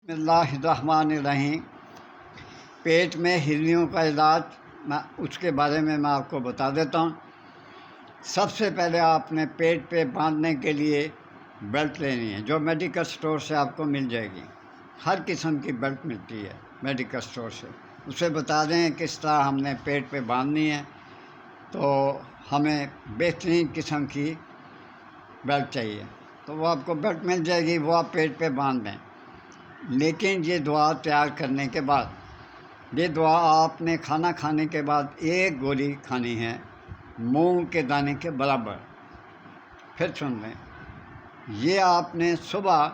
بسم اللہ الرحمن الرحیم۔ پیٹ میں ہرنیوں کا علاج اس کے بارے میں آپ کو بتا دیتا ہوں۔ سب سے پہلے آپ نے پیٹ پہ باندھنے کے لیے بیلٹ لینی ہے، جو میڈیکل سٹور سے آپ کو مل جائے گی۔ ہر قسم کی بیلٹ ملتی ہے میڈیکل سٹور سے۔ اسے بتا دیں کس طرح ہم نے پیٹ پہ باندھنی ہے، تو ہمیں بہترین قسم کی بیلٹ چاہیے، تو وہ آپ کو بیلٹ مل جائے گی، وہ آپ پیٹ پہ باندھ دیں۔ لیکن یہ دعا تیار کرنے کے بعد، یہ دعا آپ نے کھانا کھانے کے بعد ایک گولی کھانی ہے، مونگ کے دانے کے برابر۔ پھر سن لیں، یہ آپ نے صبح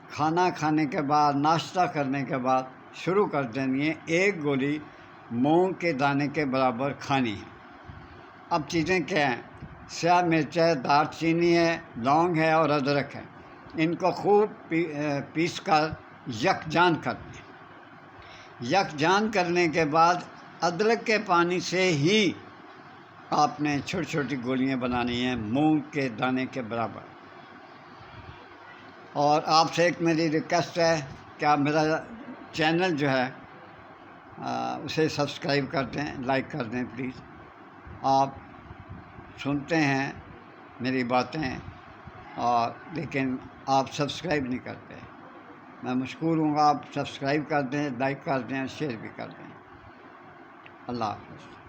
کھانا کھانے کے بعد، ناشتہ کرنے کے بعد شروع کر دینی ہے، ایک گولی مونگ کے دانے کے برابر کھانی ہے۔ اب چیزیں کیا ہیں؟ سیاہ مرچ ہے، دار چینی ہے، لونگ ہے اور ادرک ہے۔ ان کو خوب پیس کر یکجان کر دیں۔ یکجان کرنے کے بعد ادرک کے پانی سے ہی آپ نے چھوٹی چھوٹی گولیاں بنانی ہیں، مونگ کے دانے کے برابر۔ اور آپ سے ایک میری ریکویسٹ ہے کہ آپ میرا چینل جو ہے اسے سبسکرائب کر دیں، لائک کر دیں پلیز۔ آپ سنتے ہیں میری باتیں لیکن آپ سبسکرائب نہیں کرتے۔ میں مشکور ہوں گا، آپ سبسکرائب کر دیں، لائک کر دیں، شیئر بھی کر دیں۔ اللہ حافظ۔